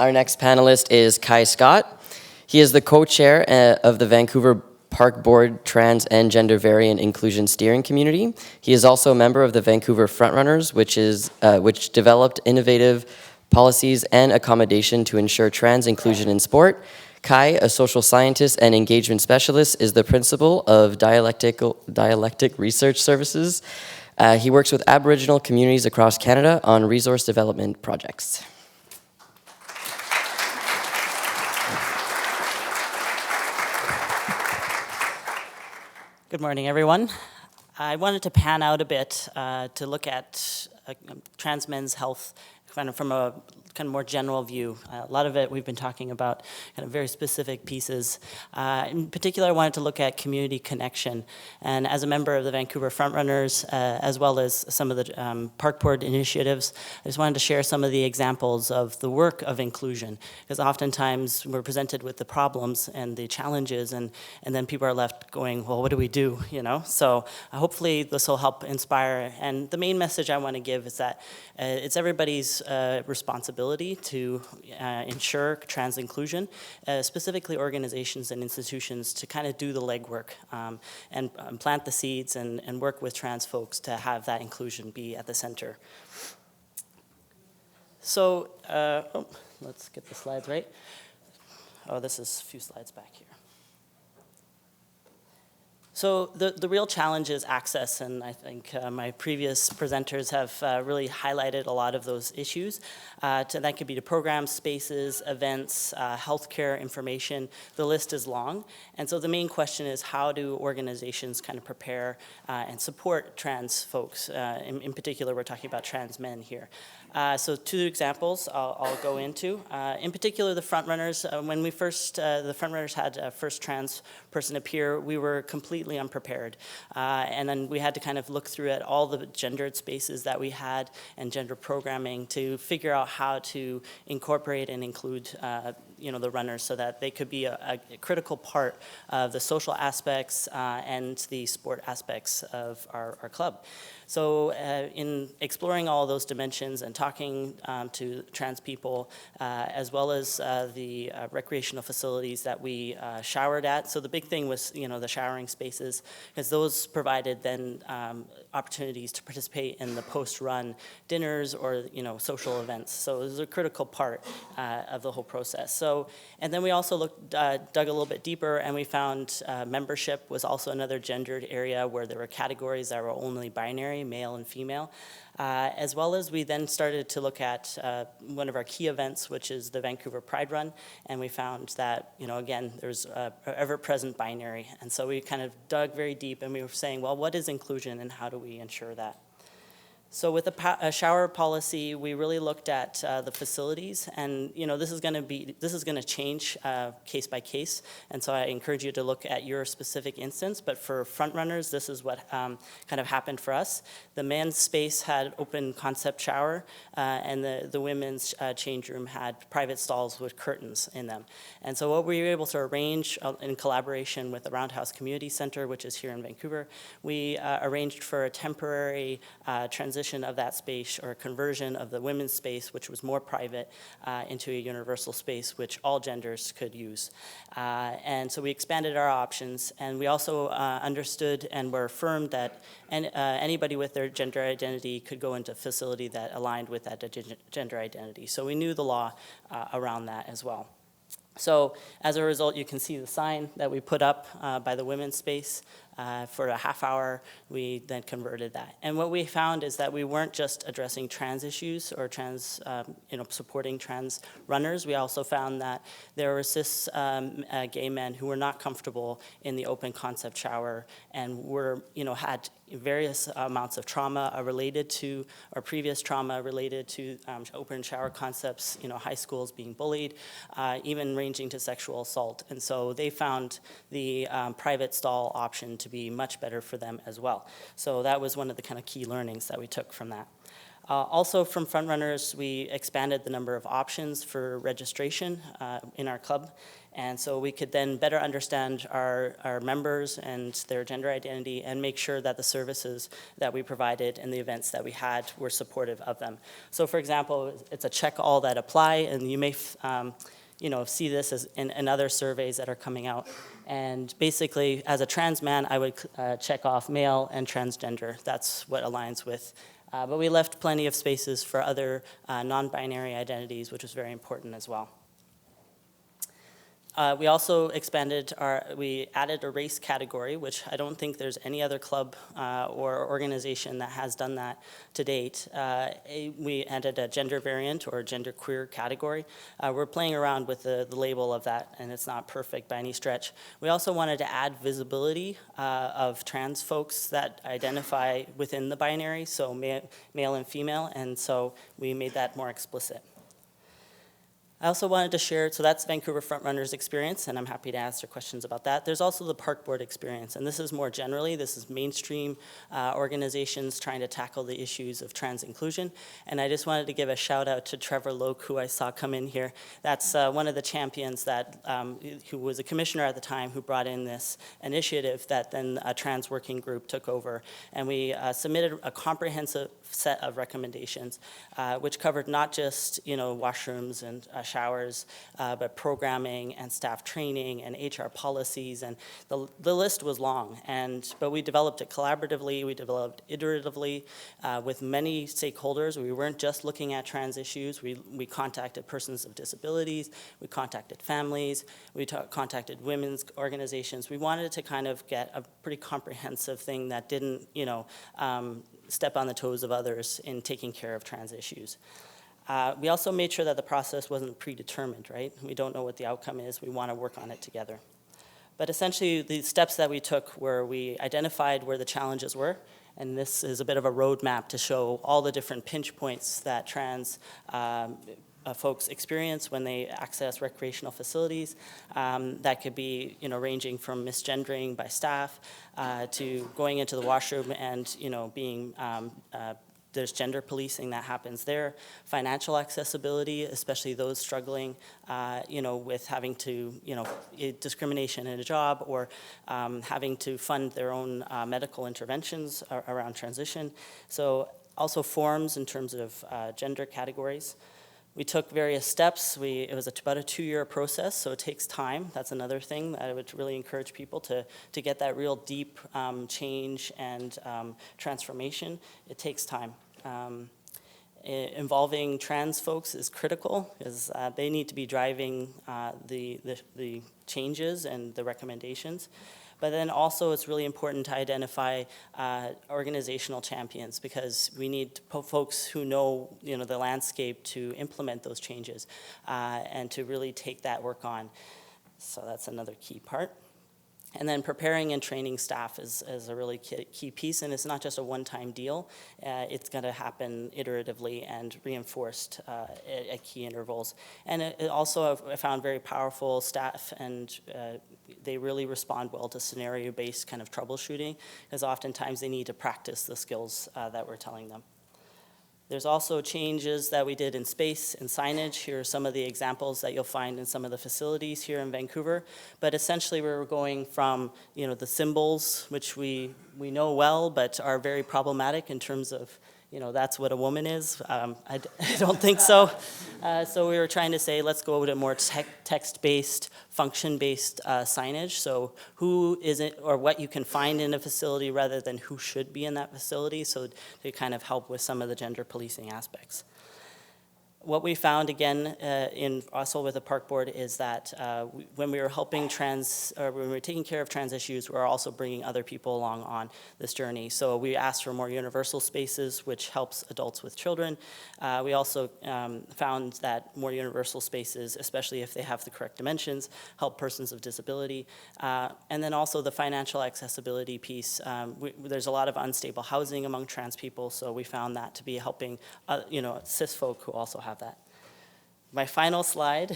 Our next panelist is Kai Scott. He is the co-chair of the Vancouver Park Board Trans and Gender Variant Inclusion Steering Community. He is also a member of the Vancouver Frontrunners, which developed innovative policies and accommodation to ensure trans inclusion in sport. Kai, a social scientist and engagement specialist, is the principal of Dialectic Research Services. He works with Aboriginal communities across Canada on resource development projects. Good morning, everyone. I wanted to pan out a bit to look at trans men's health kind of from a kind of more general view. A lot of it we've been talking about kind of very specific pieces. In particular, I wanted to look at community connection. And as a member of the Vancouver Frontrunners, as well as some of the Park Board initiatives, I just wanted to share some of the examples of the work of inclusion. Because oftentimes we're presented with the problems and the challenges, and then people are left going, well, what do we do, you know? So hopefully this will help inspire. And the main message I want to give is that it's everybody's responsibility to ensure trans inclusion, specifically organizations and institutions to kind of do the legwork and plant the seeds and work with trans folks to have that inclusion be at the center. So, let's get the slides right. Oh, this is a few slides back here. So the real challenge is access, and I think my previous presenters have really highlighted a lot of those issues. That could be to programs, spaces, events, healthcare information. The list is long, and so the main question is how do organizations kind of prepare and support trans folks? In particular, we're talking about trans men here. So 2 examples I'll go into. In particular, the Frontrunners. When the Frontrunners had a first trans person appear, we were completely unprepared. And then we had to kind of look through at all the gendered spaces that we had and gender programming to figure out how to incorporate and include the runners so that they could be a critical part of the social aspects and the sport aspects of our club. So in exploring all those dimensions and talking to trans people, as well as the recreational facilities that we showered at. So the big thing was, the showering spaces, because those provided then opportunities to participate in the post-run dinners or, social events. So it was a critical part of the whole process. So, and then we also dug a little bit deeper, and we found membership was also another gendered area where there were categories that were only binary, male and female, as well as we then started to look at one of our key events, which is the Vancouver Pride Run, and we found that, again, there's ever-present binary, and so we kind of dug very deep, and we were saying, well, what is inclusion, and how do we ensure that? So with the shower policy, we really looked at the facilities, and this is going to change case by case, and so I encourage you to look at your specific instance. But for Frontrunners, this is what kind of happened for us. The men's space had open concept shower, and the women's change room had private stalls with curtains in them. And so what we were able to arrange in collaboration with the Roundhouse Community Center, which is here in Vancouver, we arranged for a temporary transition of that space or conversion of the women's space, which was more private, into a universal space which all genders could use. And so we expanded our options, and we also understood and were affirmed that anybody with their gender identity could go into a facility that aligned with that gender identity. So we knew the law around that as well. So as a result, you can see the sign that we put up by the women's space. For a half hour, we then converted that. And what we found is that we weren't just addressing trans issues or supporting trans runners. We also found that there were cis gay men who were not comfortable in the open concept shower and had various amounts of trauma related to, or previous trauma related to open shower concepts, high schools being bullied, even ranging to sexual assault. And so they found the private stall option to be much better for them as well. So that was one of the kind of key learnings that we took from that. Also from frontrunners, we expanded the number of options for registration in our club. And so we could then better understand our members and their gender identity and make sure that the services that we provided and the events that we had were supportive of them. So for example, it's a check all that apply, and you may see this as in other surveys that are coming out. And basically, as a trans man, I would check off male and transgender. That's what aligns with. But we left plenty of spaces for other non-binary identities, which was very important as well. We also we added a race category, which I don't think there's any other club or organization that has done that to date. We added a gender variant or gender queer category. We're playing around with the label of that, and it's not perfect by any stretch. We also wanted to add visibility of trans folks that identify within the binary, so male and female, and so we made that more explicit. I also wanted to share, so that's Vancouver Frontrunners experience, and I'm happy to answer questions about that. There's also the Park Board experience, and this is more generally, this is mainstream organizations trying to tackle the issues of trans inclusion. And I just wanted to give a shout out to Trevor Loke, who I saw come in here. That's one of the champions who was a commissioner at the time, who brought in this initiative that then a trans working group took over. And we submitted a comprehensive set of recommendations, which covered not just washrooms and showers, but programming and staff training and HR policies, and the list was long. But we developed it collaboratively, we developed iteratively with many stakeholders. We weren't just looking at trans issues. We contacted persons of disabilities, we contacted families, we contacted women's organizations. We wanted to kind of get a pretty comprehensive thing that didn't, step on the toes of others in taking care of trans issues. We also made sure that the process wasn't predetermined, right? We don't know what the outcome is. We want to work on it together. But essentially, the steps that we took were we identified where the challenges were, and this is a bit of a roadmap to show all the different pinch points that trans folks experience when they access recreational facilities. That could be, ranging from misgendering by staff to going into the washroom and, being there's gender policing that happens there, financial accessibility, especially those struggling, with having to, discrimination in a job or having to fund their own medical interventions around transition. So also forms in terms of gender categories. We took various steps. It was about a 2-year process, so it takes time. That's another thing that I would really encourage people to get that real deep change and transformation. It takes time. Involving trans folks is critical because they need to be driving the changes and the recommendations. But then also it's really important to identify organizational champions because we need folks who know, the landscape to implement those changes and to really take that work on. So that's another key part. And then preparing and training staff is a really key piece, and it's not just a one-time deal. It's going to happen iteratively and reinforced at key intervals. And it also I found very powerful staff, and they really respond well to scenario-based kind of troubleshooting, because oftentimes they need to practice the skills that we're telling them. There's also changes that we did in space and signage. Here are some of the examples that you'll find in some of the facilities here in Vancouver. But essentially, we were going from the symbols, which we know well, but are very problematic in terms of that's what a woman is. I don't think so. So we were trying to say, let's go to more text-based, function-based signage. So who is it or what you can find in a facility rather than who should be in that facility. So to kind of help with some of the gender policing aspects. What we found, again, also with the Park Board is that when we were helping when we were taking care of trans issues, we were also bringing other people along on this journey. So we asked for more universal spaces, which helps adults with children. We also found that more universal spaces, especially if they have the correct dimensions, help persons of disability. And then also the financial accessibility piece. There's a lot of unstable housing among trans people, so we found that to be helping, cis folk who also have that. my final slide.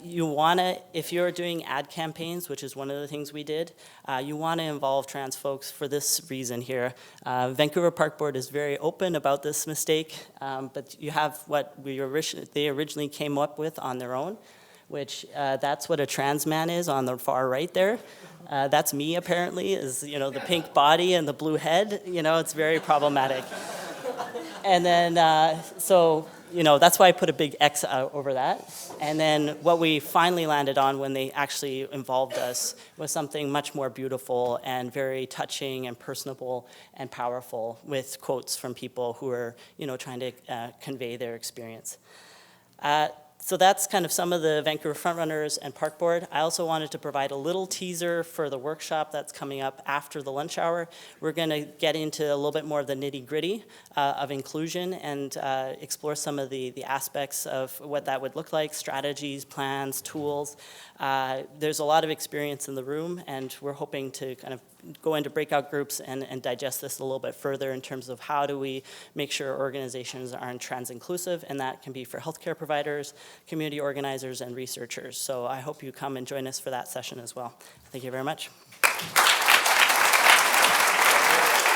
You want to, if you're doing ad campaigns, which is one of the things we did, you want to involve trans folks for this reason here. Vancouver Park Board is very open about this mistake, but you have what they originally came up with on their own, which that's what a trans man is on the far right there. That's me, apparently, is, you know, the pink body and the blue head. You know, it's very problematic. And then, so, you know, that's why I put a big X over that. And then what we finally landed on when they actually involved us was something much more beautiful and very touching and personable and powerful, with quotes from people who are, you know, trying to convey their experience. So that's kind of some of the Vancouver Frontrunners and Park Board. I also wanted to provide a little teaser for the workshop that's coming up after the lunch hour. We're going to get into a little bit more of the nitty-gritty of inclusion and explore some of the aspects of what that would look like, strategies, plans, tools. There's a lot of experience in the room, and we're hoping to kind of go into breakout groups and digest this a little bit further in terms of how do we make sure organizations are trans inclusive, and that can be for healthcare providers, community organizers, and researchers. So I hope you come and join us for that session as well. Thank you very much.